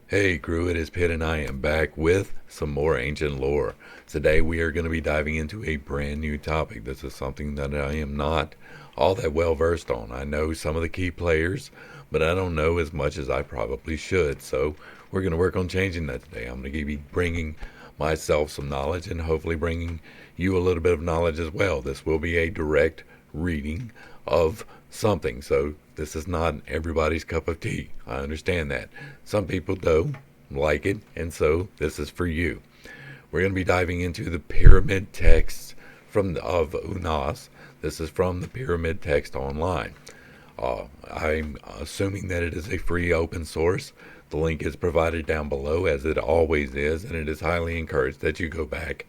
Hey crew, it is Pitt and I am back with some more ancient lore. Today we are going to be diving into a brand new topic. This is something that I am not all that well versed on. I know some of the key players, but I don't know as much as I probably should. So we're going to work on changing that today. I'm going to be bringing myself some knowledge and hopefully bringing you a little bit of knowledge as well. This will be a direct reading of something. So this is not everybody's cup of tea. I understand that. Some people do like it, and so this is for you. We're going to be diving into the pyramid text of Unas. This is from the pyramid text online. I'm assuming that it is a free open source. The link is provided down below, as it always is, and it is highly encouraged that you go back,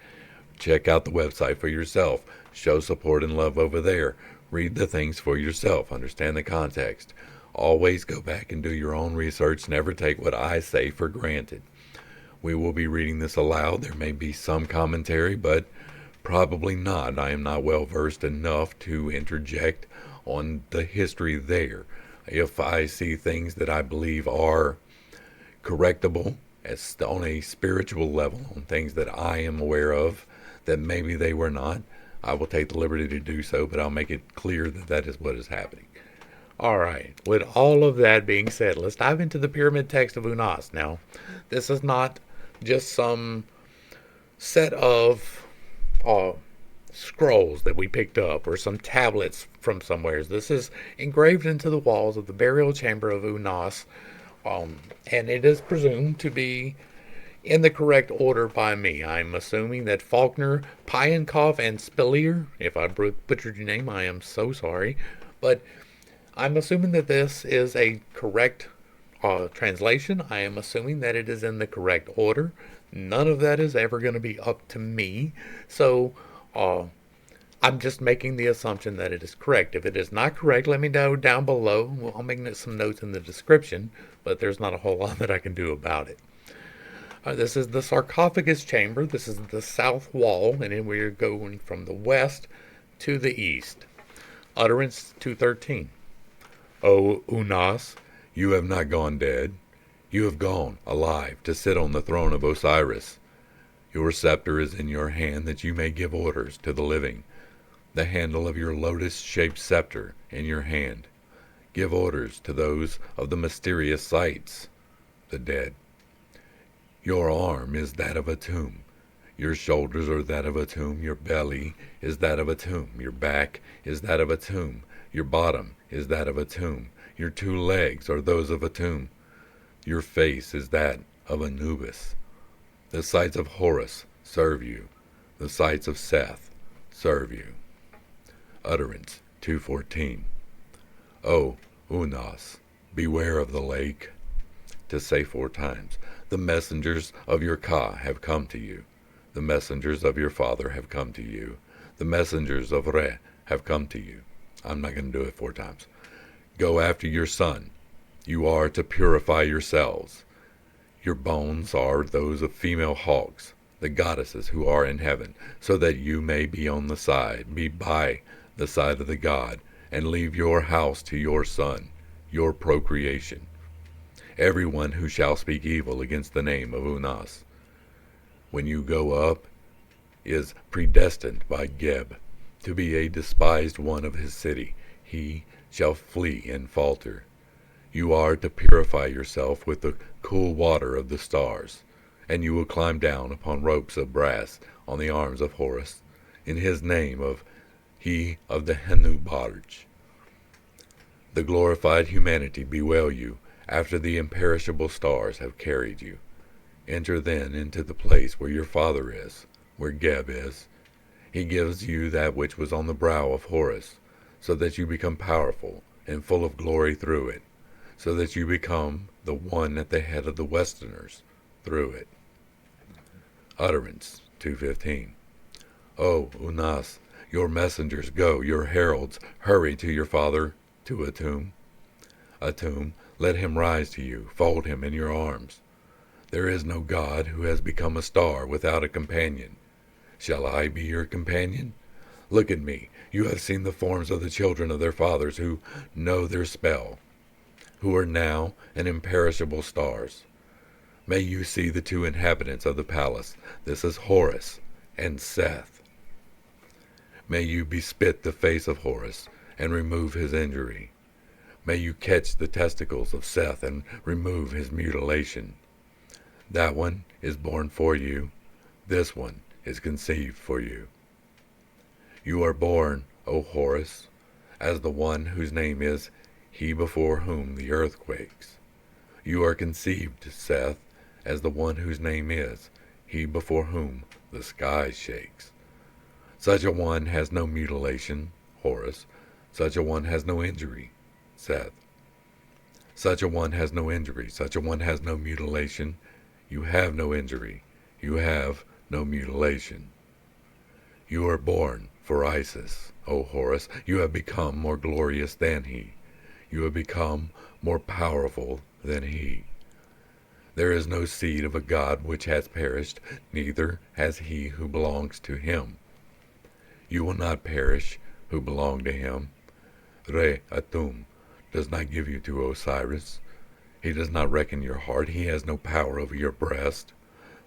check out the website for yourself, show support and love over there, read the things for yourself, understand the context. Always go back and do your own research. Never take what I say for granted. We will be reading this aloud. There may be some commentary, but probably not. I am not well versed enough to interject on the history there. If I see things that I believe are correctable as on a spiritual level, on things that I am aware of that maybe they were not, I will take the liberty to do so, but I'll make it clear that that is what is happening. All right, with all of that being said, let's dive into the pyramid text of Unas. Now, this is not just some set of uh, scrolls that we picked up or some tablets from somewhere. This is engraved into the walls of the burial chamber of Unas, and it is presumed to be in the correct order by me. I'm assuming that Faulkner, Pyankov, and Spillier, if I butchered your name, I am so sorry, but I'm assuming that this is a correct translation. I am assuming that it is in the correct order. None of that is ever going to be up to me. So I'm just making the assumption that it is correct. If it is not correct, let me know down below. I'll make some notes in the description, but there's not a whole lot that I can do about it. This is the sarcophagus chamber. This is the south wall, and then we're going from the west to the east. Utterance 213. O Unas, you have not gone dead. You have gone alive to sit on the throne of Osiris. Your scepter is in your hand that you may give orders to the living. The handle of your lotus-shaped scepter in your hand. Give orders to those of the mysterious sights, the dead. Your arm is that of a tomb. Your shoulders are that of a tomb. Your belly is that of a tomb. Your back is that of a tomb. Your bottom is that of a tomb. Your 2 legs are those of a tomb. Your face is that of Anubis. The sights of Horus serve you. The sights of Seth serve you. Utterance 214. O Unas, beware of the lake. To say 4 times, the messengers of your Ka have come to you. The messengers of your father have come to you. The messengers of Re have come to you. I'm not going to do it 4 times. Go after your son. You are to purify yourselves. Your bones are those of female hawks, the goddesses who are in heaven, so that you may be by the side of the god, and leave your house to your son, your procreation. Everyone who shall speak evil against the name of Unas, when you go up, is predestined by Geb to be a despised one of his city. He shall flee and falter. You are to purify yourself with the cool water of the stars, and you will climb down upon ropes of brass on the arms of Horus, in his name of he of the Henu barge. The glorified humanity bewail you after the imperishable stars have carried you. Enter then into the place where your father is, where Geb is. He gives you that which was on the brow of Horus, so that you become powerful and full of glory through it, so that you become the one at the head of the Westerners through it. Utterance 215. O Unas, your messengers go, your heralds hurry to your father, to Atum. Atum, let him rise to you, fold him in your arms. There is no god who has become a star without a companion. Shall I be your companion? Look at me. You have seen the forms of the children of their fathers who know their spell, who are now an imperishable stars. May you see the two inhabitants of the palace. This is Horus and Seth. May you bespit the face of Horus and remove his injury. May you catch the testicles of Seth and remove his mutilation. That one is born for you. This one is conceived for you. You are born, O Horus, as the one whose name is he before whom the earth quakes. You are conceived, Seth, as the one whose name is he before whom the sky shakes. Such a one has no mutilation, Horus. Such a one has no injury, Seth. Such a one has no injury. Such a one has no mutilation. You have no injury. You have no mutilation. You are born for Isis, O Horus. You have become more glorious than he. You have become more powerful than he. There is no seed of a god which has perished, neither has he who belongs to him. You will not perish who belong to him. Atum does not give you to Osiris. He does not reckon your heart. He has no power over your breast.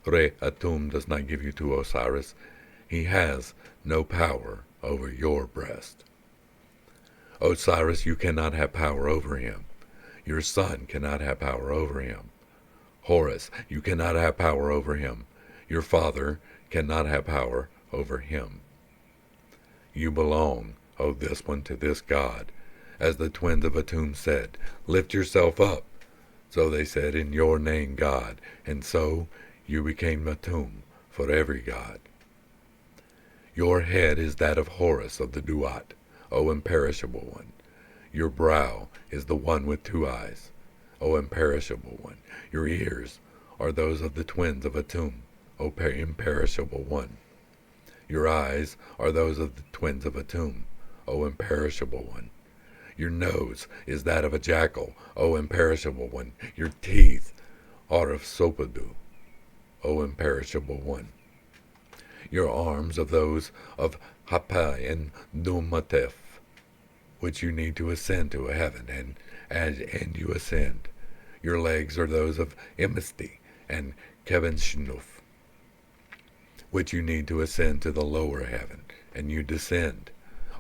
Atum does not give you to Osiris. He has no power over your breast. Osiris, you cannot have power over him. Your son cannot have power over him. Horus, you cannot have power over him. Your father cannot have power over him. You belong, O this one, to this god. As the twins of Atum said, lift yourself up. So they said, in your name, God. And so you became Atum for every god. Your head is that of Horus of the Duat, O imperishable one. Your brow is the one with two eyes, O imperishable one. Your ears are those of the twins of Atum, O imperishable one. Your eyes are those of the twins of Atum, O imperishable one. Your nose is that of a jackal, O imperishable one. Your teeth are of Sopadu, O imperishable one. Your arms are those of Hapa and Dumatef, which you need to ascend to heaven, and you ascend. Your legs are those of Emisti and Kebenschnuf, which you need to ascend to the lower heaven, and you descend.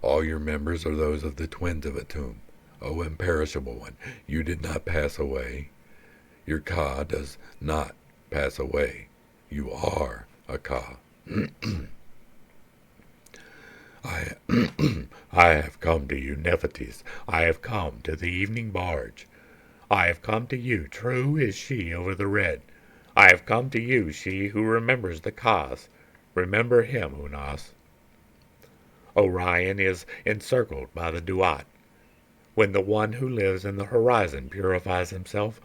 All your members are those of the twins of Atum, O imperishable one. You did not pass away. Your Ka does not pass away. You are a Ka. I have come to you, Nephites. I have come to the evening barge. I have come to you, true is she over the red. I have come to you, she who remembers the Kas. Remember him, Unas. Orion is encircled by the Duat. When the one who lives in the horizon purifies himself,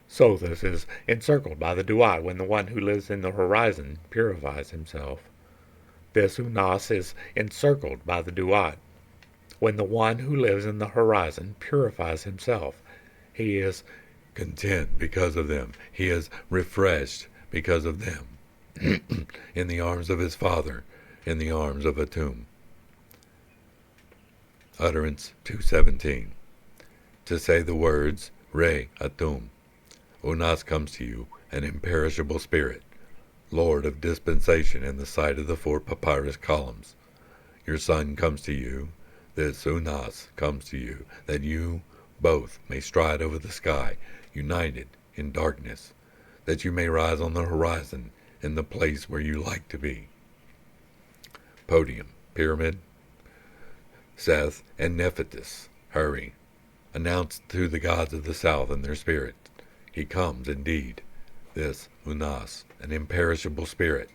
Sothis is encircled by the Duat. When the one who lives in the horizon purifies himself, this Unas is encircled by the Duat. When the one who lives in the horizon purifies himself, he is content because of them. He is refreshed because of them. In the arms of his father, in the arms of Atum. Utterance 217. To say the words, Re Atum. Unas comes to you, an imperishable spirit, Lord of dispensation in the sight of the four papyrus columns. Your son comes to you, this Unas comes to you, that you both may stride over the sky, united in darkness, that you may rise on the horizon in the place where you like to be. Podium, pyramid. Seth and Nephitis, hurry. Announce to the gods of the south and their spirit, he comes indeed, this Unas, an imperishable spirit.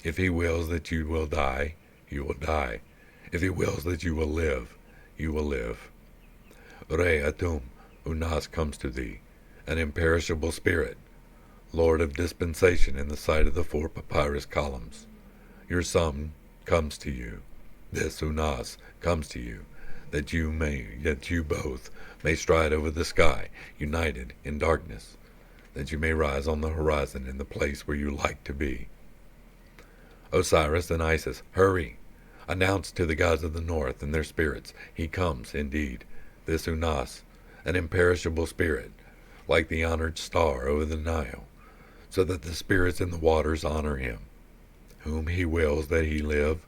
If he wills that you will die, you will die. If he wills that you will live, you will live. Re Atum, Unas comes to thee, an imperishable spirit, Lord of dispensation in the sight of the four papyrus columns. Your son comes to you, this Unas comes to you, that you both may stride over the sky, united in darkness, that you may rise on the horizon in the place where you like to be. Osiris and Isis, hurry! Announce to the gods of the north and their spirits, he comes indeed, this Unas, an imperishable spirit, like the honored star over the Nile, so that the spirits in the waters honor him. Whom he wills that he live,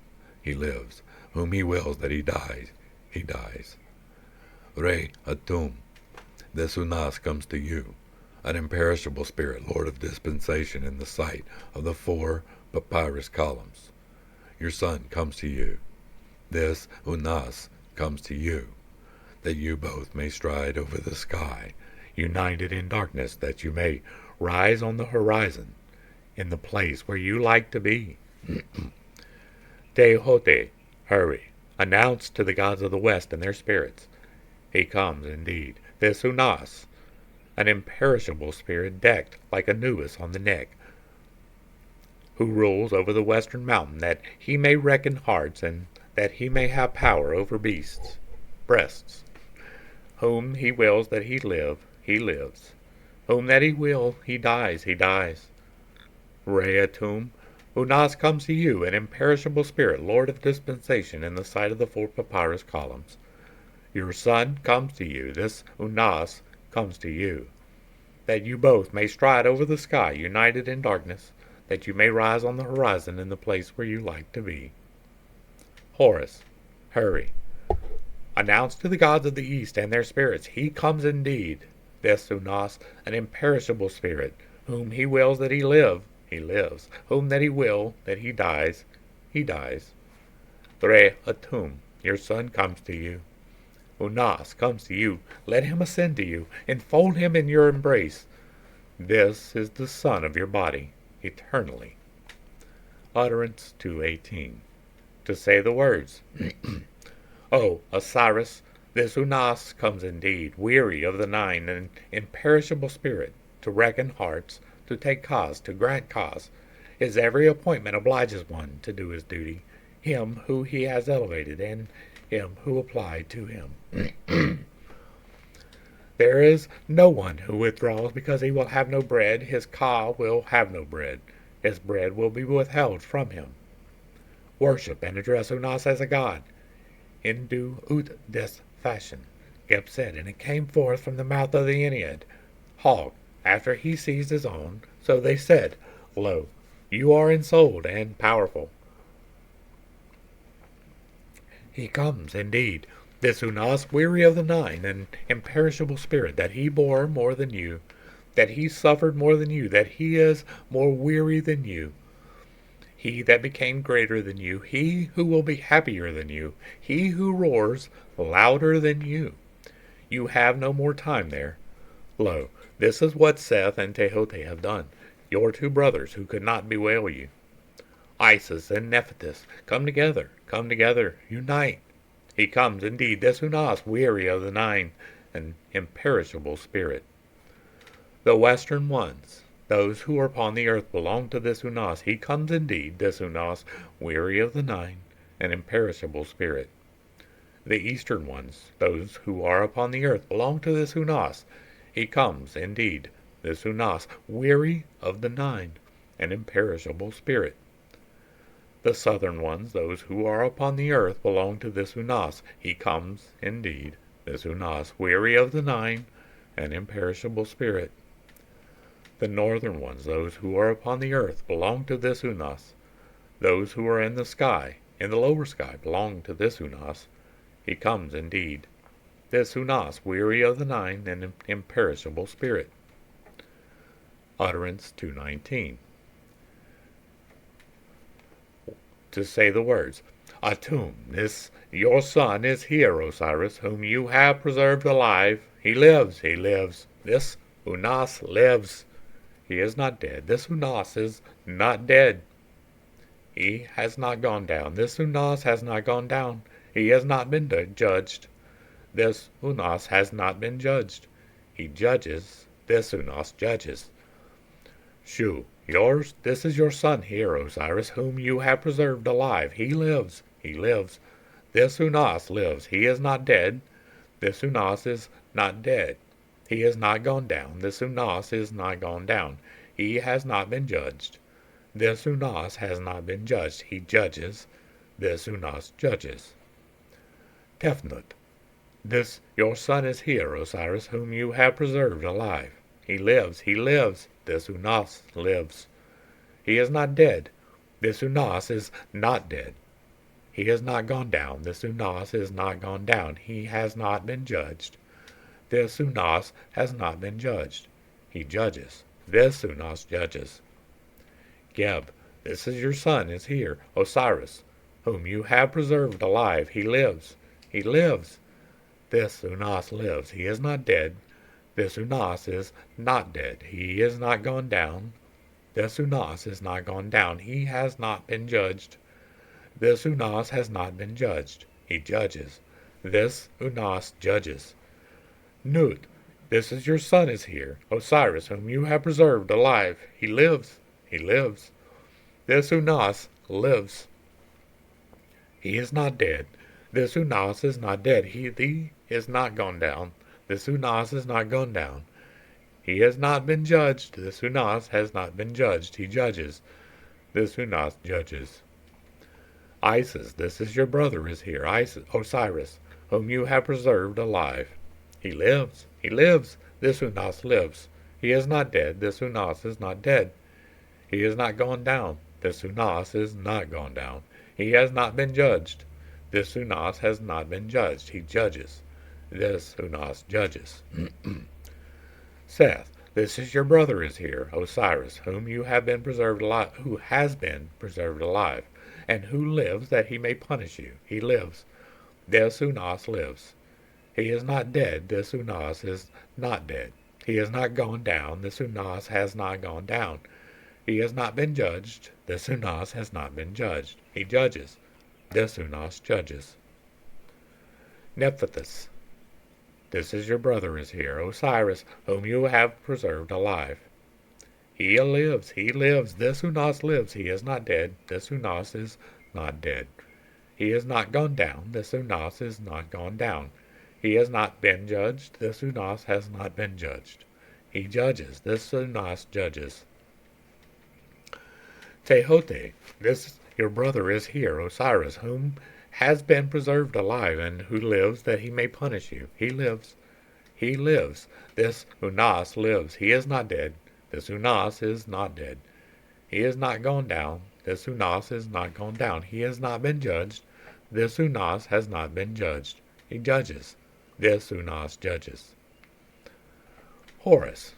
he lives. Whom he wills that he dies, he dies. Re Atum, this Unas comes to you, an imperishable spirit, Lord of dispensation in the sight of the 4 papyrus columns. Your son comes to you. This Unas comes to you, that you both may stride over the sky, united in darkness, that you may rise on the horizon, in the place where you like to be. Tehote, hurry, announce to the gods of the west and their spirits. He comes indeed, this Unas, an imperishable spirit decked like Anubis on the neck, who rules over the western mountain, that he may reckon hearts, and that he may have power over beasts, breasts. Whom he wills that he live, he lives. Whom that he will, he dies, he dies. Re Atum, Unas comes to you, an imperishable spirit, Lord of dispensation in the sight of the 4 papyrus columns. Your son comes to you, this Unas comes to you, that you both may stride over the sky, united in darkness, that you may rise on the horizon in the place where you like to be. Horus, hurry, announce to the gods of the east and their spirits, he comes indeed, this Unas, an imperishable spirit, whom he wills that he live, he lives. Whom that he will that he dies, he dies. Re Atum, your son comes to you. Unas comes to you. Let him ascend to you. Enfold him in your embrace. This is the son of your body, eternally. Utterance 2:18. To say the words. O Osiris, this Unas comes indeed, weary of the 9, an imperishable spirit, to reckon hearts, to take cause, to grant cause. His every appointment obliges one to do his duty, him who he has elevated, and him who applied to him. There is no one who withdraws because he will have no bread. His ka will have no bread. His bread will be withheld from him. Worship and address Unas as a god, in due ut des fashion. Geb said, and it came forth from the mouth of the Ennead. Hog, after he seized his own, so they said, Lo, you are ensouled and powerful. He comes, indeed, this Unas, weary of the 9, an imperishable spirit, that he bore more than you, that he suffered more than you, that he is more weary than you. He that became greater than you, he who will be happier than you, he who roars louder than you. You have no more time there. Lo, this is what Seth and Tehote have done, your 2 brothers who could not bewail you. Isis and Nephthys, come together, unite. He comes indeed, this Unas, weary of the 9, an imperishable spirit. The western ones, those who are upon the earth, belong to this Unas. He comes indeed, this Unas, weary of the 9, an imperishable spirit. The eastern ones, those who are upon the earth, belong to this Unas. He comes, indeed, this Unas, weary of the 9, an imperishable spirit. The southern ones, those who are upon the earth, belong to this Unas. He comes, indeed, this Unas, weary of the 9, an imperishable spirit. The northern ones, those who are upon the earth, belong to this Unas. Those who are in the sky, in the lower sky, belong to this Unas. He comes, indeed, this Unas, weary of the 9, an imperishable spirit. Utterance 2:19. To say the words. Atum, this your son is here, Osiris, whom you have preserved alive. He lives, he lives. This Unas lives. He is not dead. This Unas is not dead. He has not gone down. This Unas has not gone down. He has not been judged. This Unas has not been judged. He judges. This Unas judges. Shu, this is your son here, Osiris, whom you have preserved alive. He lives. He lives. This Unas lives. He is not dead. This Unas is not dead. He has not gone down. This Unas is not gone down. He has not been judged. This Unas has not been judged. He judges. This Unas judges. Tefnut, this your son is here, Osiris, whom you have preserved alive. He lives. He lives. This Unas lives. He is not dead. This Unas is not dead. He has not gone down. This Unas is not gone down. He has not been judged. This Unas has not been judged. He judges. This Unas judges. Geb, this is your son is here, Osiris, whom you have preserved alive. He lives. He lives. This Unas lives. He is not dead. This Unas is not dead. He is not gone down. This Unas is not gone down. He has not been judged. This Unas has not been judged. He judges. This Unas judges. Nut, this is your son is here, Osiris, whom you have preserved alive. He lives. He lives. This Unas lives. He is not dead. This Unas is not dead. He is not gone down. This Unas is not gone down. He has not been judged. This Unas has not been judged. He judges. This Unas judges. Isis, this is your brother is here, Osiris, whom you have preserved alive. He lives. He lives. This Unas lives. He is not dead. This Unas is not dead. He is not gone down. This Unas is not gone down. He has not been judged. This Unas has not been judged. He judges. This Unas judges. Seth, this is your brother is here, Osiris, whom you have been preserved alive, who has been preserved alive, and who lives that he may punish you. He lives. This Unas lives. He is not dead. This Unas is not dead. He has not gone down. This Unas has not gone down. He has not been judged. This Unas has not been judged. He judges. This Unas judges. Nephthys, this is your brother is here, Osiris, whom you have preserved alive. He lives. He lives. This Unas lives. He is not dead. This Unas is not dead. He has not gone down. This Unas is not gone down. He has not been judged. This Unas has not been judged. He judges. This Unas judges. Tehote, this your brother is here, Osiris, whom has been preserved alive, and who lives that he may punish you. He lives. He lives. This Unas lives. He is not dead. This Unas is not dead. He is not gone down. This Unas is not gone down. He has not been judged. This Unas has not been judged. He judges. This Unas judges. Horus,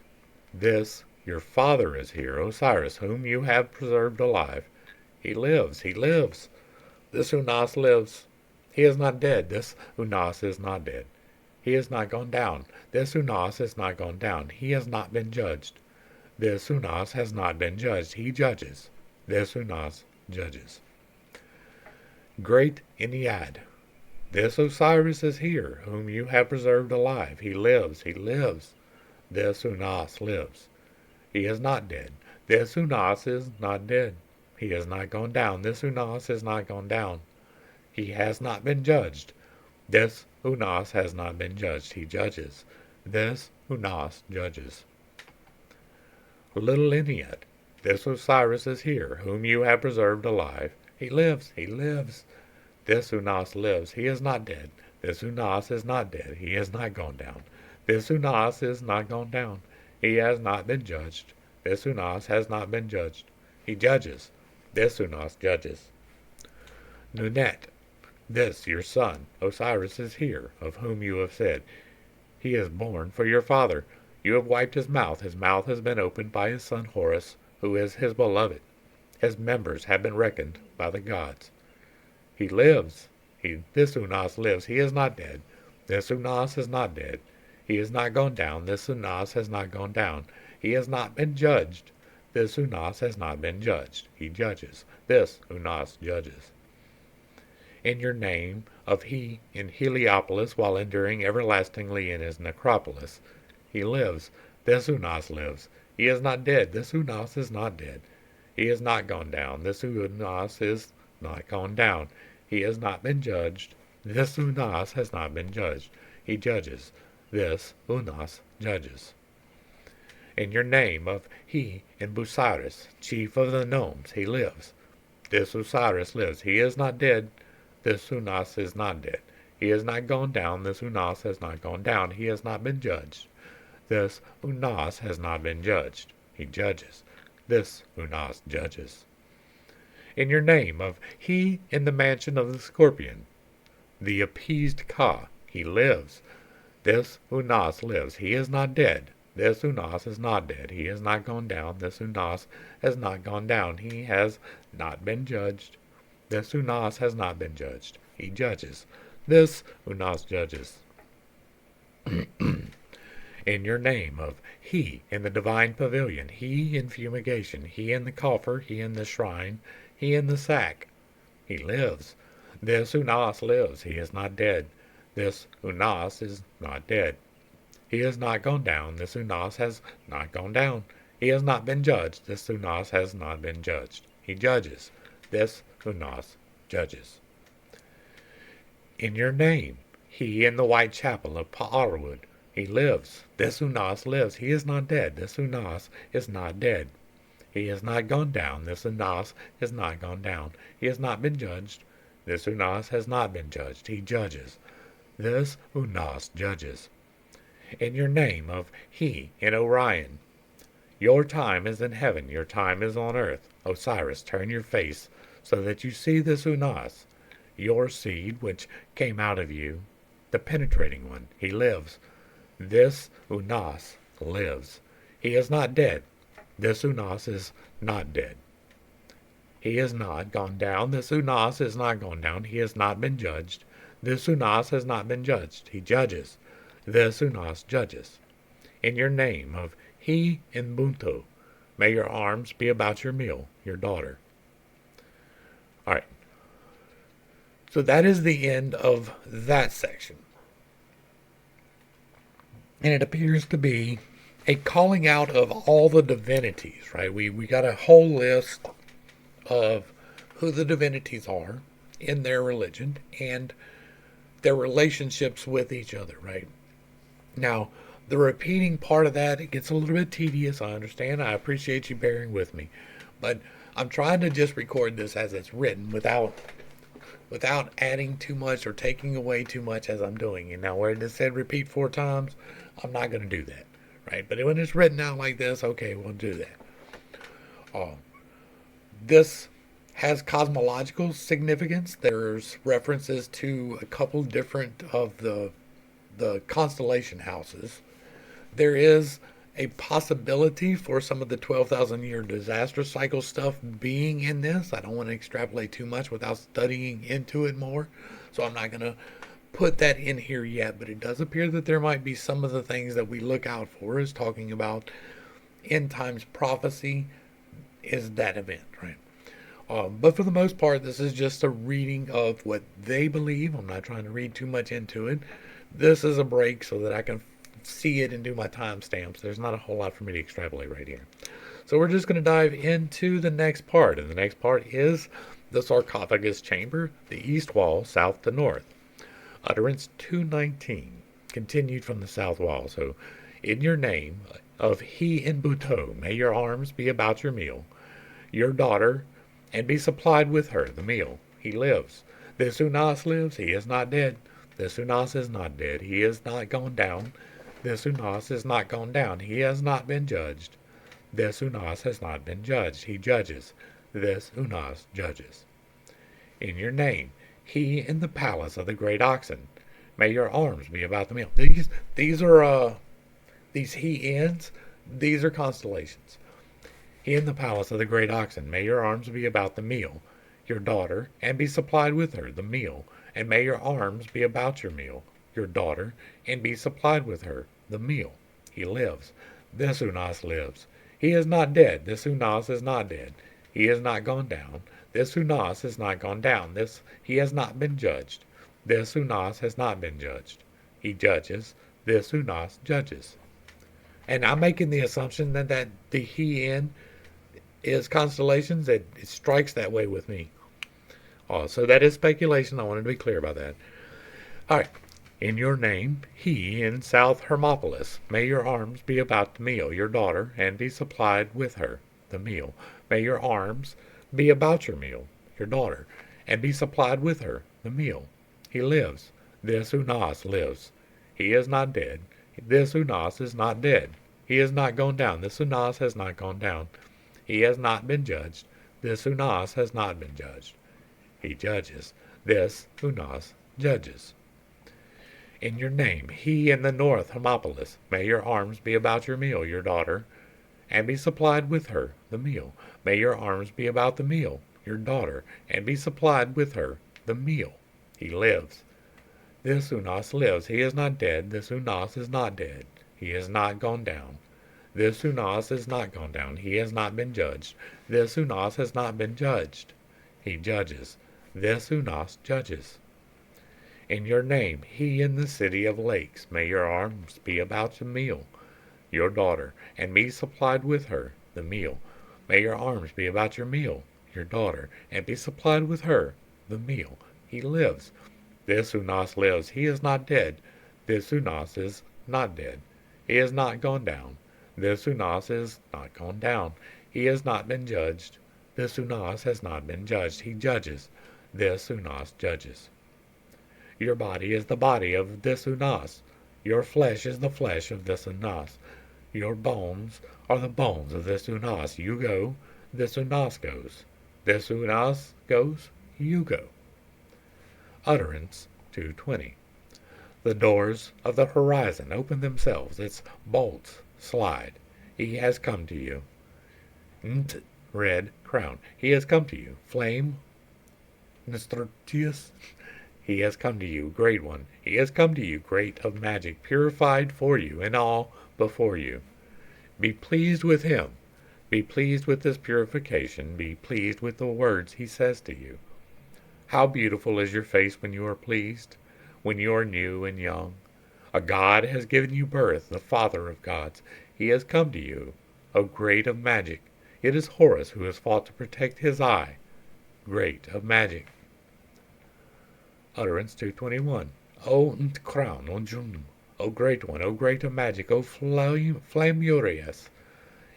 this your father is here, Osiris, whom you have preserved alive. He lives. He lives. This Unas lives. He is not dead. This Unas is not dead. He has not gone down. This Unas is not gone down. He has not been judged. This Unas has not been judged. He judges. This Unas judges. Great Ennead, this Osiris is here, whom you have preserved alive. He lives. He lives. This Unas lives. He is not dead. This Unas is not dead. He has not gone down. This Unas is not gone down. He has not been judged. This Unas has not been judged. He judges. This Unas judges. Little Ennead, this Osiris is here, whom you have preserved alive. He lives. He lives. This Unas lives. He is not dead. This Unas is not dead. He has not gone down. This Unas is not gone down. He has not been judged. This Unas has not been judged. He judges. This Unas judges. Nunet, this your son, Osiris is here, of whom you have said, he is born for your father. You have wiped his mouth. His mouth has been opened by his son Horus, who is his beloved. His members have been reckoned by the gods. He lives. This Unas lives. He is not dead. This Unas is not dead. He has not gone down. This Unas has not gone down. He has not been judged. This Unas has not been judged. He judges. This Unas judges. In your name of he in Heliopolis, while enduring everlastingly in his necropolis, he lives. This Unas lives. He is not dead. This Unas is not dead. He has not gone down. This Unas is not gone down. He has not been judged. This Unas has not been judged. He judges. This Unas judges. In your name of he in Busiris, chief of the gnomes, he lives. This Osiris lives. He is not dead. This Unas is not dead. He has not gone down. This Unas has not gone down. He has not been judged. This Unas has not been judged. he judges. This Unas judges. In your name of he in the mansion of the scorpion, the appeased Ka, he lives. This Unas lives. He is not dead. This Unas is not dead. He has not gone down. This Unas has not gone down. He has not been judged. This Unas has not been judged. He judges. This Unas judges. In your name of he in the divine pavilion, he in fumigation, he in the coffer, he in the shrine, he in the sack, he lives. This Unas lives. He is not dead. This Unas is not dead. He has not gone down. This Unas has not gone down. He has not been judged. This Unas has not been judged. He judges. This Unas judges. In your name, he in the white chapel of Pa'arwood, he lives. This Unas lives. He is not dead. This Unas is not dead. He has not gone down. This Unas has not gone down. He has not been judged. This Unas has not been judged. He judges. This Unas judges. In your name of he in Orion, your time is in heaven, your time is on earth. Osiris, turn your face so that you see this Unas, your seed which came out of you, the penetrating one. He lives. This Unas lives. He is not dead. This Unas is not dead. He has not gone down. This Unas has not gone down. He has not been judged. This Unas has not been judged. He judges. This Unas judges. In your name of he in Bunto, may your arms be about your meal, your daughter. All right. So that is the end of that section. And it appears to be a calling out of all the divinities, right? We got a whole list of who the divinities are in their religion and their relationships with each other, right? Now, the repeating part of that, it gets a little bit tedious, I understand. I appreciate you bearing with me. But I'm trying to just record this as it's written without adding too much or taking away too much as I'm doing. And now where it said repeat 4 times, I'm not going to do that, right? But when it's written out like this, okay, we'll do that. This has cosmological significance. There's references to a couple different of the constellation houses. There is a possibility for some of the 12,000 year disaster cycle stuff being in this. I don't want to extrapolate too much without studying into it more, so I'm not going to put that in here yet, but it does appear that there might be some of the things that we look out for as talking about end times prophecy is that event, right? But for the most part, this is just a reading of what they believe. I'm not trying to read too much into it. This is a break so that I can see it and do my timestamps. There's not a whole lot for me to extrapolate right here. So we're just going to dive into the next part. And the next part is the sarcophagus chamber, the east wall, south to north. Utterance 219, continued from the south wall. So, in your name of he in Buto, may your arms be about your meal, your daughter, and be supplied with her, the meal. He lives. This Unas lives. He is not dead. This Unas is not dead. He is not gone down. This Unas is not gone down. He has not been judged. This Unas has not been judged. He judges. This Unas judges. In your name, he in the palace of the great oxen. May your arms be about the meal. These are these he ends. These are constellations. He in the palace of the great oxen. May your arms be about the meal, your daughter, and be supplied with her, the meal. And may your arms be about your meal, your daughter, and be supplied with her, the meal. He lives. This Unas lives. He is not dead. This Unas is not dead. He has not gone down. This Unas has not gone down. He has not been judged. This Unas has not been judged. He judges. This Unas judges. And I'm making the assumption that the he in is constellations. It strikes that way with me. So that is speculation. I wanted to be clear about that. All right. In your name, he in South Hermopolis, may your arms be about the meal, your daughter, and be supplied with her, the meal. May your arms be about your meal, your daughter, and be supplied with her, the meal. He lives. This Unas lives. He is not dead. This Unas is not dead. He has not gone down. This Unas has not gone down. He has not been judged. This Unas has not been judged. He judges. This Unas judges. In your name, he in the north, Hermopolis, may your arms be about your meal, your daughter, and be supplied with her, the meal. May your arms be about the meal, your daughter, and be supplied with her, the meal. He lives. This Unas lives. He is not dead. This Unas is not dead. He has not gone down. This Unas is not gone down. He has not been judged. This Unas has not been judged. He judges. This Unas judges. In your name, he in the city of lakes, may your arms be about the meal, your daughter, and be supplied with her, the meal. May your arms be about your meal, your daughter, and be supplied with her, the meal. He lives. This Unas lives. He is not dead. This Unas is not dead. He has not gone down. This Unas is not gone down. He has not been judged. This Unas has not been judged. He judges. This Unas judges. Your body is the body of this Unas. Your flesh is the flesh of this Unas. Your bones are the bones of this Unas. You go, this Unas goes. This Unas goes, you go. Utterance 2:20. The doors of the horizon open themselves. Its bolts slide. He has come to you. Nt, red crown. He has come to you. Flame, Nestortius. He has come to you, great one. He has come to you, great of magic, purified for you, and all before you. Be pleased with him. Be pleased with this purification. Be pleased with the words he says to you. How beautiful is your face when you are pleased, when you are new and young. A God has given you birth, the Father of gods. He has come to you, O great of magic. It is Horus who has fought to protect his eye, great of magic. Utterance 2:21. O crown, O Jun, O great one, O great of magic, O flamurious.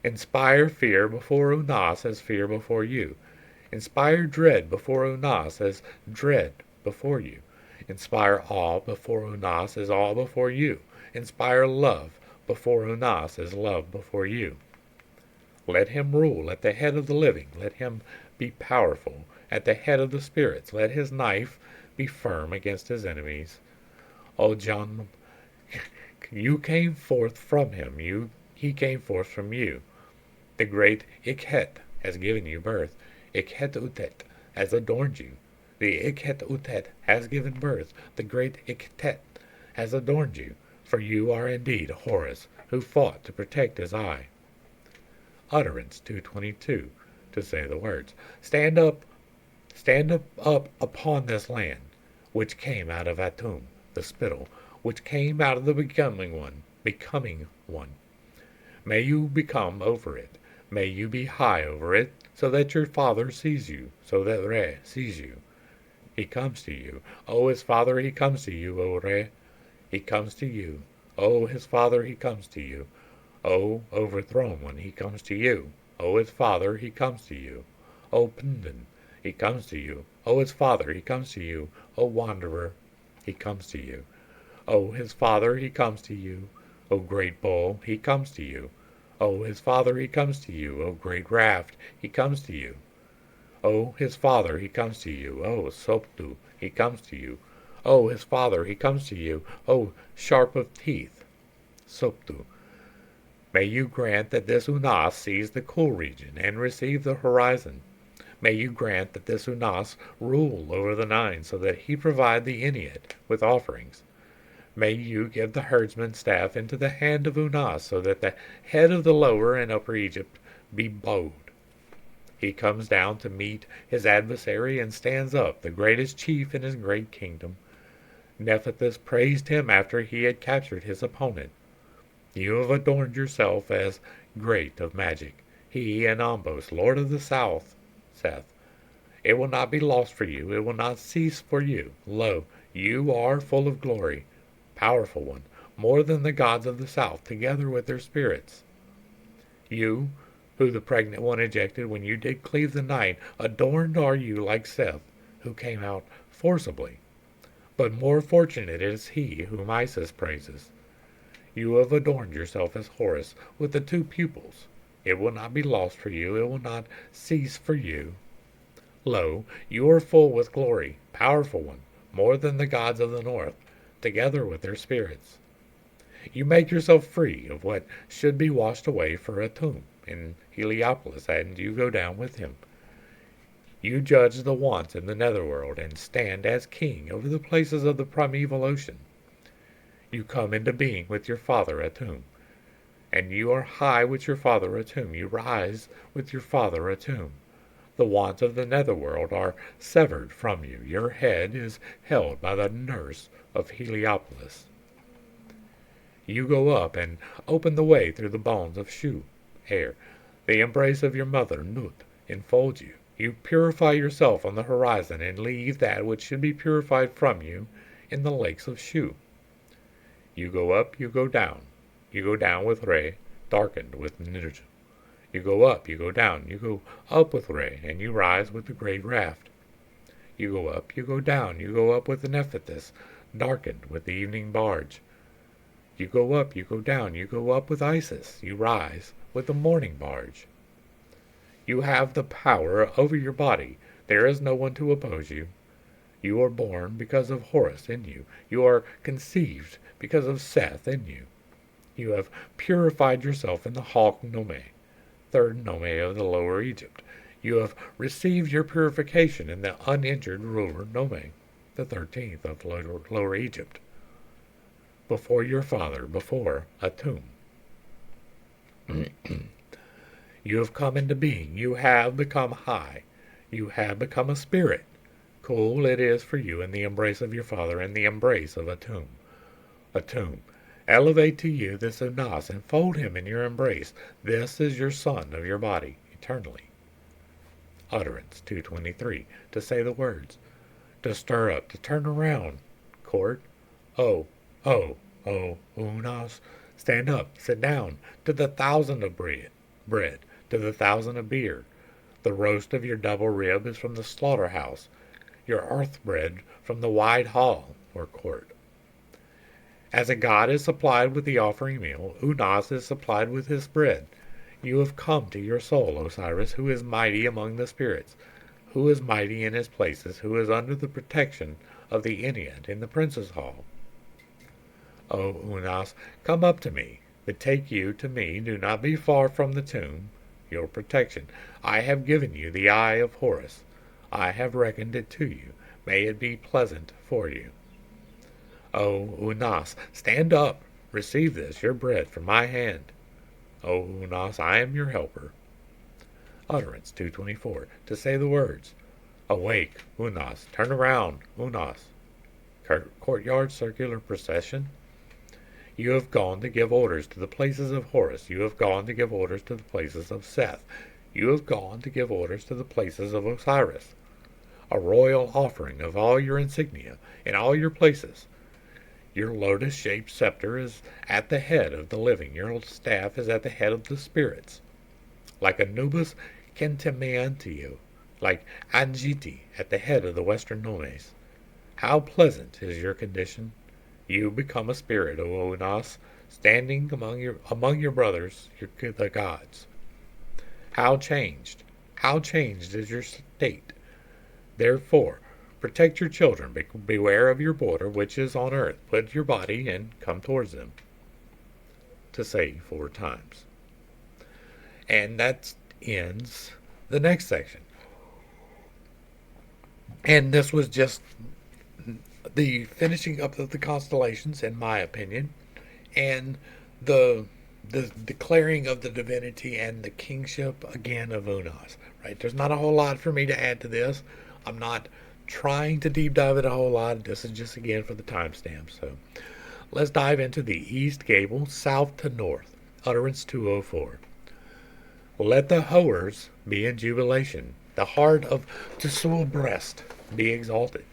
Inspire fear before Unas as fear before you. Inspire dread before Unas as dread before you. Inspire awe before Unas as awe before you. Inspire love before Unas as love before you. Let him rule at the head of the living. Let him be powerful at the head of the spirits. Let his knife be firm against his enemies. O John, you came forth from him. He came forth from you. The great Ikhet has given you birth. Ikhet Utet has adorned you. The Ikhet Utet has given birth. The great Iktet has adorned you. For you are indeed Horus, who fought to protect his eye. Utterance 2:22. To say the words. Stand up upon this land, which came out of Atum, the spittle, which came out of the becoming one. May you become over it. May you be high over it, so that your father sees you, so that Re sees you. He comes to you. O his father, he comes to you, O Re. He comes to you. O his father, he comes to you. O overthrown one, he comes to you. O his father, he comes to you. O Pnden, he comes to you. O his father, he comes to you. O wanderer, he comes to you. O his father, he comes to you. O great bull, he comes to you. O his father, he comes to you. O great raft, he comes to you. O his father, he comes to you. O Soptu, he comes to you. O his father, he comes to you. O sharp of teeth, Soptu. May you grant that this Unas sees the cool region and receive the horizon. May you grant that this Unas rule over the nine, so that he provide the Ennead with offerings. May you give the herdsman's staff into the hand of Unas, so that the head of the lower and upper Egypt be bowed. He comes down to meet his adversary and stands up, the greatest chief in his great kingdom. Nephthys praised him after he had captured his opponent. You have adorned yourself as great of magic. He and Ombos, lord of the south, saith, it will not be lost for you, it will not cease for you. Lo, you are full of glory, powerful one, more than the gods of the south, together with their spirits. You, who the pregnant one ejected when you did cleave the night, adorned are you like Seth, who came out forcibly. But more fortunate is he whom Isis praises. You have adorned yourself as Horus with the two pupils. It will not be lost for you, it will not cease for you. Lo, you are full with glory, powerful one, more than the gods of the north, together with their spirits. You make yourself free of what should be washed away for Atum in Heliopolis, and you go down with him. You judge the wants in the netherworld, and stand as king over the places of the primeval ocean. You come into being with your father Atum, and you are high with your father Atum. You rise with your father Atum. The wants of the netherworld are severed from you. Your head is held by the nurse of Heliopolis. You go up and open the way through the bones of Shu, air. The embrace of your mother, Nut, enfolds you. You purify yourself on the horizon and leave that which should be purified from you in the lakes of Shu. You go up, you go down. You go down with Re, darkened with Nirj. You go up, you go down. You go up with Re, and you rise with the great raft. You go up, you go down. You go up with the Nephthys, darkened with the evening barge. You go up, you go down. You go up with Isis. You rise with the morning barge. You have the power over your body. There is no one to oppose you. You are born because of Horus in you. You are conceived because of Seth in you. You have purified yourself in the hawk Nome, third Nome of the Lower Egypt. You have received your purification in the uninjured ruler Nome, the 13th of Lower Egypt. Before your father, before Atum. You have come into being. You have become high. You have become a spirit. Cool it is for you in the embrace of your father, in the embrace of Atum. Atum, elevate to you this Unas and fold him in your embrace. This is your son of your body, eternally. Utterance 223, to say the words. To stir up, to turn around. Court. Oh, Unas, stand up, sit down, to the 1,000 of bread, to the 1,000 of beer. The roast of your double rib is from the slaughterhouse, your earth bread from the wide hall, or court. As a god is supplied with the offering meal, Unas is supplied with his bread. You have come to your soul, Osiris, who is mighty among the spirits, who is mighty in his places, who is under the protection of the Ennead in the prince's hall. O Unas, come up to me, betake you to me, do not be far from the tomb, your protection. I have given you the eye of Horus. I have reckoned it to you. May it be pleasant for you. O Unas, stand up, receive this, your bread, from my hand. O Unas, I am your helper. Utterance 224, to say the words. Awake, Unas, turn around, Unas. Courtyard circular procession. You have gone to give orders to the places of Horus. You have gone to give orders to the places of Seth. You have gone to give orders to the places of Osiris. A royal offering of all your insignia in all your places. Your lotus-shaped scepter is at the head of the living. Your staff is at the head of the spirits. Like Anubis Kentimeantiu, like Anjiti at the head of the western Nomes. How pleasant is your condition! You become a spirit, O Unas, standing among your brothers, the gods. How changed is your state! Therefore, protect your children. Beware of your border, which is on earth. Put your body and come towards them. To say 4 times. And that ends the next section. And this was just the finishing up of the constellations, in my opinion, and the declaring of the divinity and the kingship again of Unas. Right? There's not a whole lot for me to add to this. I'm not trying to deep dive it a whole lot. This is just again for the timestamp. So let's dive into the East Gable, south to north. Utterance 204. Let the hoers be in jubilation. The heart of Tsul breast be exalted.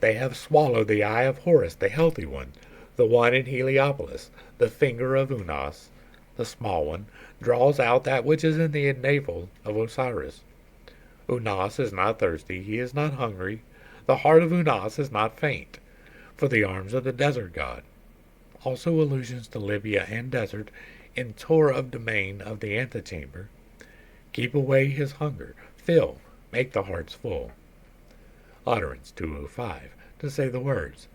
They have swallowed the eye of Horus, the healthy one, the one in Heliopolis. The finger of Unas, the small one, draws out that which is in the navel of Osiris. Unas is not thirsty, he is not hungry. The heart of Unas is not faint, for the arms of the desert god. also allusions to Libya and desert, in tour of domain of the antechamber. Keep away his hunger, fill, make the hearts full. Utterance 205, to say the words.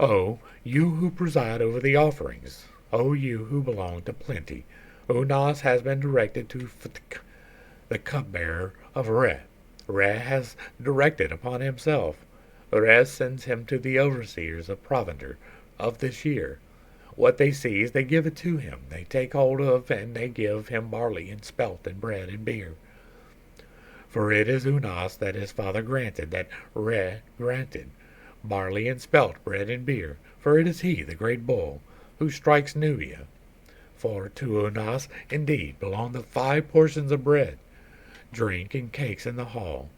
O, you who preside over the offerings, O you who belong to plenty, Unas has been directed to Ftk, the cupbearer of Re. Re has directed upon himself. Re sends him to the overseers of provender of this year. What they seize, they give it to him. They take hold of, and they give him barley and spelt and bread and beer. For it is Unas that his father granted, that Re granted, barley and spelt, bread and beer. For it is he, the great bull, who strikes Nubia. For to Unas indeed belong the 5 portions of bread, drink, and cakes in the hall,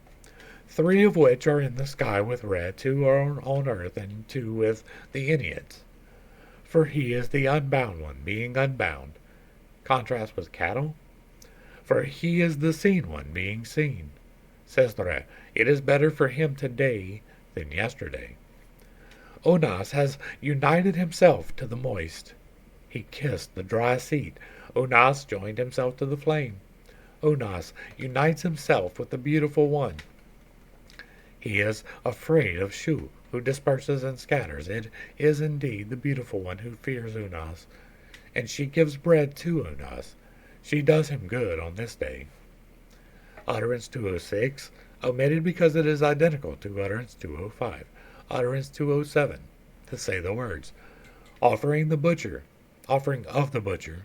3 of which are in the sky with Re, 2 are on earth, and 2 with the Enneads. For he is the unbound one, being unbound. Contrast with cattle. For he is the seen one, being seen. Says Re, it is better for him today than yesterday. Unas has united himself to the moist. He kissed the dry seat. Unas joined himself to the flame. Unas unites himself with the beautiful one. He is afraid of Shu, who disperses and scatters. It is indeed the beautiful one who fears Unas, and she gives bread to Unas. She does him good on this day. Utterance 206, omitted because it is identical to utterance 205. Utterance 207, to say the words. Offering of the butcher, offering of the butcher,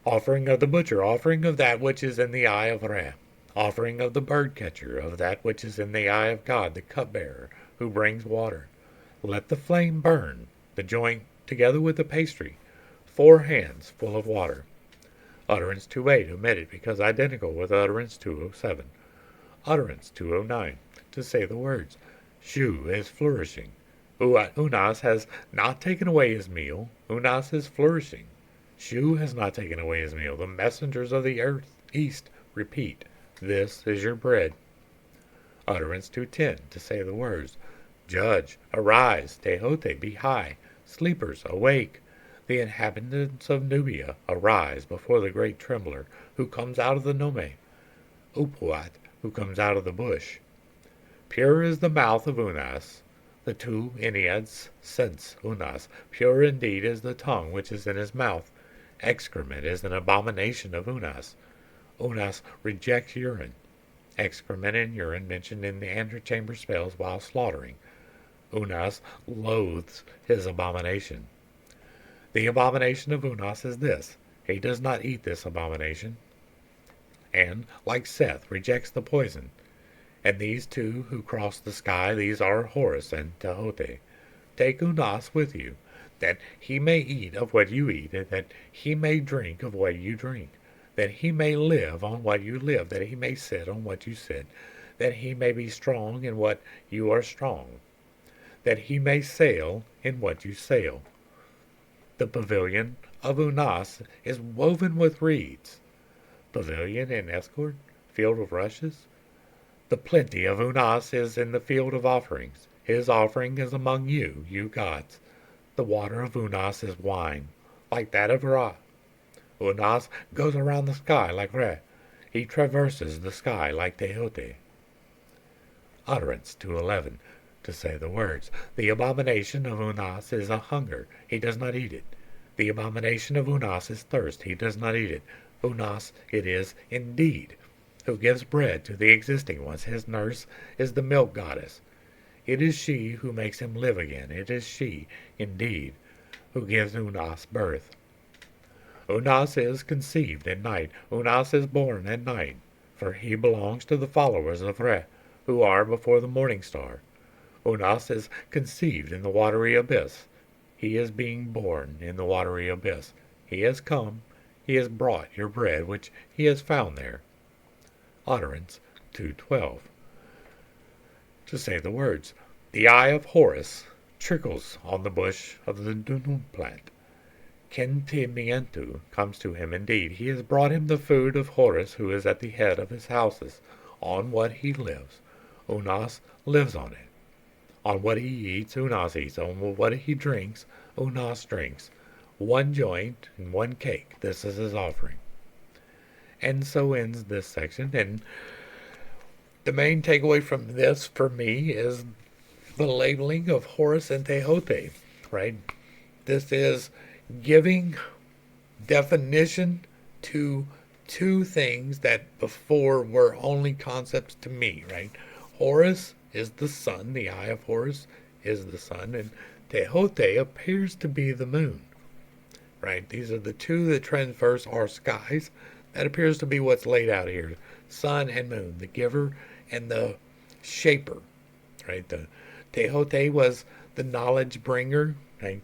offering of that which is in the eye of Re, offering of the bird catcher, of that which is in the eye of God, the cupbearer, who brings water. Let the flame burn, the joint together with the pastry, 4 hands full of water. Utterance 208, omitted because identical with utterance 207. Utterance 209, to say the words. Shu is flourishing. Unas has not taken away his meal. Unas is flourishing. Shu has not taken away his meal. The messengers of the earth east repeat, this is your bread. Utterance 210, to say the words. Judge, arise, Tehote, be high. Sleepers, awake. The inhabitants of Nubia, arise before the great trembler, who comes out of the nome. Upuat, who comes out of the bush. Pure is the mouth of Unas. The 2 Enneads sense Unas. Pure indeed is the tongue which is in his mouth. Excrement is an abomination of Unas. Unas rejects urine. Excrement and urine mentioned in the antechamber spells while slaughtering. Unas loathes his abomination. The abomination of Unas is this. He does not eat this abomination, and, like Seth, rejects the poison. And these 2 who cross the sky, these are Horus and Tehote. Take Unas with you, that he may eat of what you eat, and that he may drink of what you drink, that he may live on what you live, that he may sit on what you sit, that he may be strong in what you are strong, that he may sail in what you sail. The pavilion of Unas is woven with reeds. Pavilion and escort, field of rushes. The plenty of Unas is in the field of offerings. His offering is among you, you gods. The water of Unas is wine, like that of Ra. Unas goes around the sky like Re. He traverses the sky like Tehote. Utterance 211, to say the words. The abomination of Unas is a hunger. He does not eat it. The abomination of Unas is thirst. He does not eat it. Unas it is, indeed, who gives bread to the existing ones. His nurse is the milk goddess. It is she who makes him live again. It is she, indeed, who gives Unas birth. Unas is conceived at night. Unas is born at night, for he belongs to the followers of Re, who are before the morning star. Unas is conceived in the watery abyss. He is being born in the watery abyss. He has come. He has brought your bread, which he has found there. Utterance 212, to say the words. The eye of Horus trickles on the bush of the Dunum plant. Kentimientu comes to him indeed. He has brought him the food of Horus, who is at the head of his houses. On what he lives, Unas lives on it. On what he eats, Unas eats. On what he drinks, Unas drinks. One joint and one cake. This is his offering. And so ends this section. And the main takeaway from this for me is the labeling of Horus and Tehote, right? This is giving definition to two things that before were only concepts to me, right? Horus is the sun, the eye of Horus is the sun, and Tehote appears to be the moon, right? These are the two that transverse our skies. That appears to be what's laid out here. Sun and moon, the giver and the shaper, right? The Tehote was the knowledge bringer, right?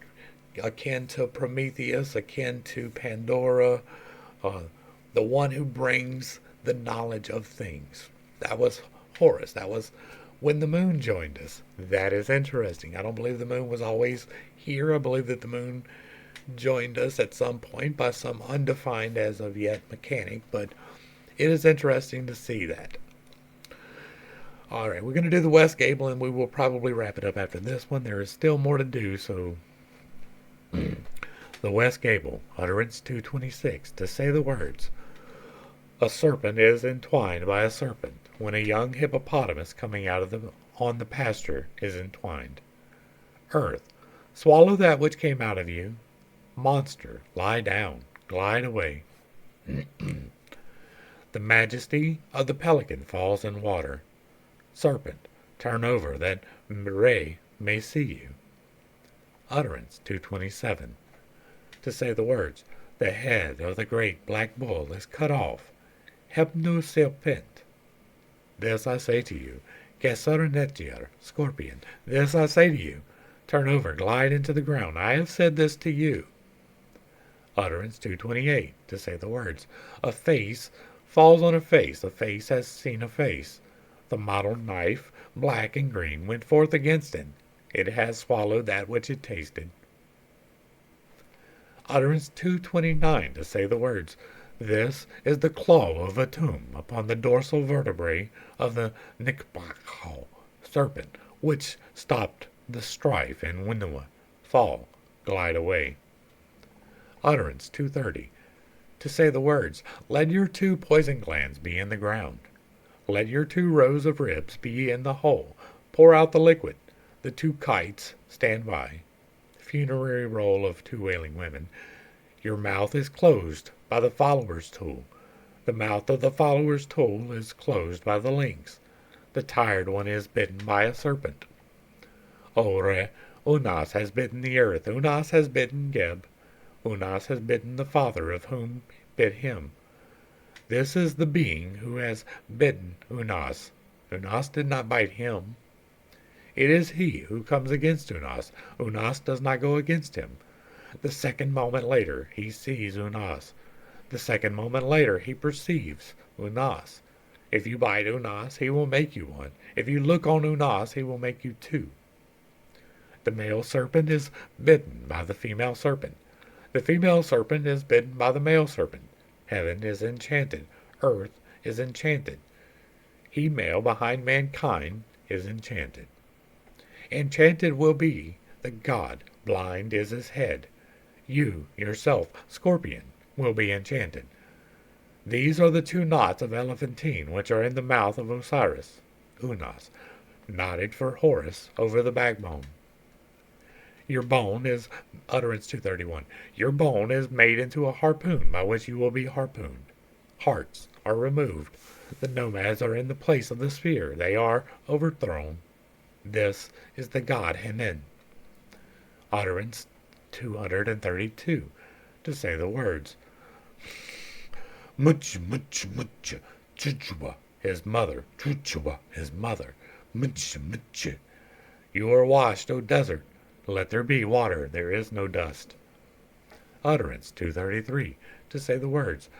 Akin to Prometheus, akin to Pandora, the one who brings the knowledge of things. That was Horus. That was when the moon joined us. That is interesting. I don't believe the moon was always here. I believe that the moon joined us at some point by some undefined as of yet mechanic, but it is interesting to see that. All right, we're going to do the West Gable, and we will probably wrap it up after this one. There is still more to do, so the West Gable, utterance 226, to say the words, a serpent is entwined by a serpent when a young hippopotamus coming out of on the pasture is entwined. Earth, swallow that which came out of you. Monster, lie down, glide away. The majesty of the pelican falls in water. Serpent, turn over that Ray may see you. Utterance 227. To say the words, the head of the great black bull is cut off. Hebnu serpent. This I say to you, Kesarnetier, scorpion. This I say to you, turn over, glide into the ground. I have said this to you. Utterance 228. To say the words, a face falls on a face has seen a face. The mottled knife, black and green, went forth against it. It has swallowed that which it tasted. Utterance 229. To say the words, this is the claw of Atum upon the dorsal vertebrae of the Nikbakal serpent, which stopped the strife and Winnowa. Fall, glide away. Utterance 230. To say the words, let your two poison glands be in the ground. Let your two rows of ribs be in the hole. Pour out the liquid. The two kites stand by. Funerary roll of two wailing women. Your mouth is closed by the follower's tool. The mouth of the follower's tool is closed by the lynx. The tired one is bitten by a serpent. Ore, Unas has bitten the earth. Unas has bitten Geb. Unas has bitten the father of whom bit him. This is the being who has bitten Unas. Unas did not bite him. It is he who comes against Unas. Unas does not go against him. The second moment later, he sees Unas. The second moment later, he perceives Unas. If you bite Unas, he will make you one. If you look on Unas, he will make you two. The male serpent is bitten by the female serpent. The female serpent is bitten by the male serpent. Heaven is enchanted. Earth is enchanted. He male behind mankind is enchanted. Enchanted will be the god. Blind is his head. You, yourself, scorpion, will be enchanted. These are the two knots of elephantine which are in the mouth of Osiris, Unas, knotted for Horus over the backbone. Your bone is, utterance 231, your bone is made into a harpoon by which you will be harpooned. Hearts are removed. The nomads are in the place of the sphere. They are overthrown. This is the god Hemen. Utterance 232. To say the words. Much, Chuchua, his mother. Chuchua, his mother. Much. You are washed, O desert. Let there be water. There is no dust. Utterance 233. To say the words.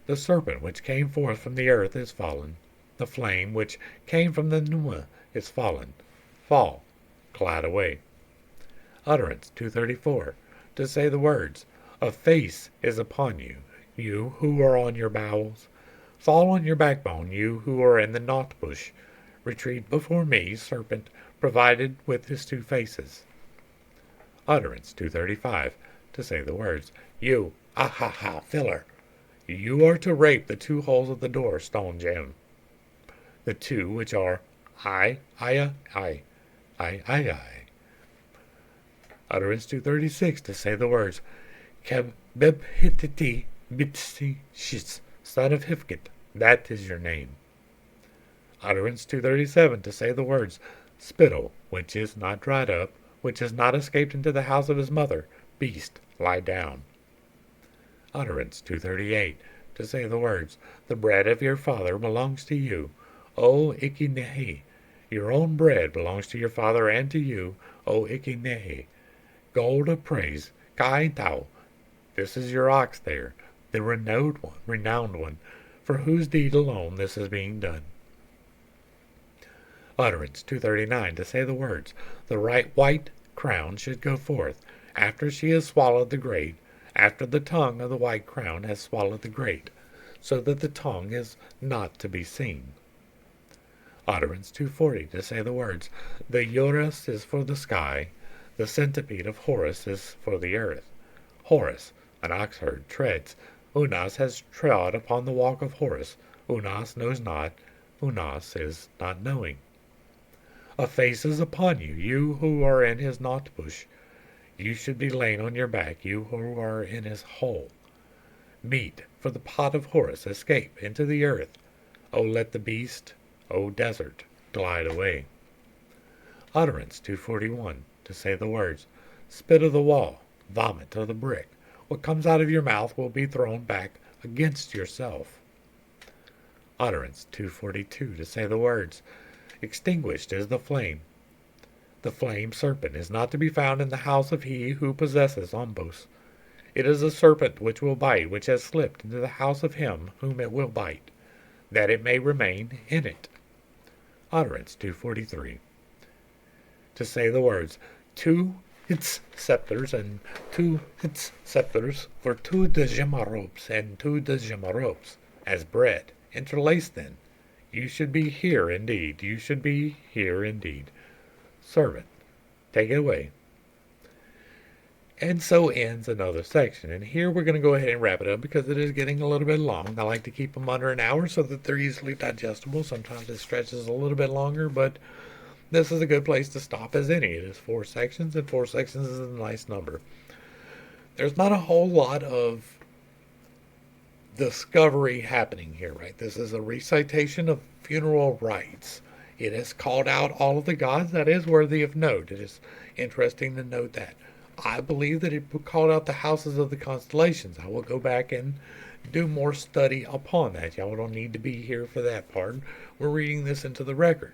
The serpent which came forth from the earth is fallen. The flame which came from the Numa is fallen. Fall, glide away. Utterance 234. To say the words. A face is upon you, you who are on your bowels. Fall on your backbone, you who are in the knot bush. Retreat before me, serpent, provided with his two faces. Utterance 235, to say the words, You, ah ha ha, filler. You are to rape the two holes of the door, Stone Jim. The two which are I, I. Utterance 236, to say the words, Keb beb hittiti bitsi shits, son of Hifkit, that is your name. Utterance 237, to say the words, Spittle, which is not dried up, which has not escaped into the house of his mother, beast, lie down. Utterance 238, to say the words, The bread of your father belongs to you, O Ikinehi. Your own bread belongs to your father and to you, O Ikinehi. Gold of praise, Kai Tao. This is your ox there, the renowned one, for whose deed alone this is being done. Utterance 239, to say the words, The right white crown should go forth, after she has swallowed the great, after the tongue of the white crown has swallowed the great, so that the tongue is not to be seen. Utterance 240, to say the words, The Urus is for the sky, the centipede of Horus is for the earth. Horus, an ox herd, treads. Unas has trod upon the walk of Horus. Unas knows not. Unas is not knowing. A face is upon you, you who are in his knot bush. You should be lain on your back, you who are in his hole. Meet, for the pot of Horus, escape into the earth. O let the beast, O desert, glide away. Utterance 241, to say the words, Spit of the wall, vomit of the brick. What comes out of your mouth will be thrown back against yourself. Utterance 242, to say the words, Extinguished is the flame. The flame serpent is not to be found in the house of he who possesses Ombos. It is a serpent which will bite, which has slipped into the house of him whom it will bite, that it may remain in it. Utterance 243, to say the words, Two its scepters and two its scepters for two degemarobes and two degemarobes, as bread. Interlace then. You should be here indeed. You should be here indeed. Servant, take it away. And so ends another section. And here we're going to go ahead and wrap it up because it is getting a little bit long. I like to keep them under an hour so that they're easily digestible. Sometimes it stretches a little bit longer, but this is a good place to stop as any. It is 4 sections, and 4 sections is a nice number. There's not a whole lot of discovery happening here, right? This is a recitation of funeral rites. It has called out all of the gods. That is worthy of note. It is interesting to note that. I believe that it called out the houses of the constellations. I will go back and do more study upon that. Y'all don't need to be here for that part. We're reading this into the record.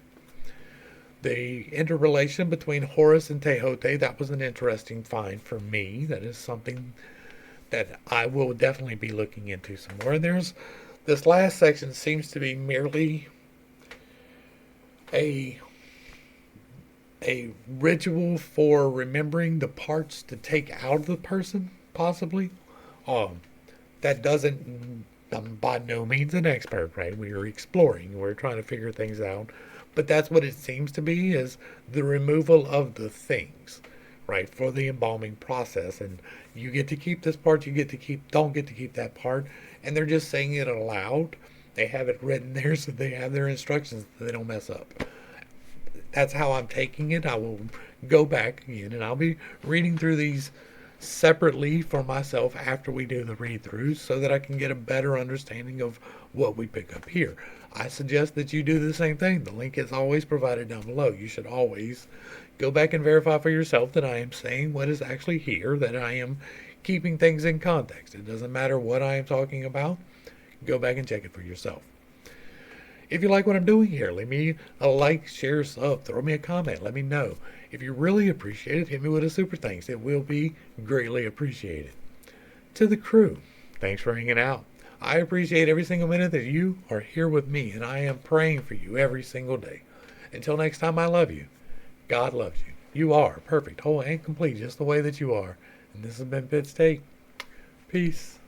The interrelation between Horus and Tehote, that was an interesting find for me. That is something that I will definitely be looking into some more. And there's this last section seems to be merely a ritual for remembering the parts to take out of the person, possibly. That doesn't, I'm by no means an expert, right? We are exploring, we're trying to figure things out. But that's what it seems to be, is the removal of the things, right, for the embalming process. And you get to keep this part, don't get to keep that part. And they're just saying it aloud. They have it written there so they have their instructions so they don't mess up. That's how I'm taking it. I will go back again and I'll be reading through these separately for myself after we do the read-throughs so that I can get a better understanding of what we pick up here. I suggest that you do the same thing. The link is always provided down below. You should always go back and verify for yourself that I am saying what is actually here, that I am keeping things in context. It doesn't matter what I am talking about. Go back and check it for yourself. If you like what I'm doing here, leave me a like, share, sub, throw me a comment, let me know. If you really appreciate it, hit me with a super thanks. It will be greatly appreciated. To the crew, thanks for hanging out. I appreciate every single minute that you are here with me, and I am praying for you every single day. Until next time, I love you. God loves you. You are perfect, whole, and complete just the way that you are. And this has been Pitt's Take. Peace.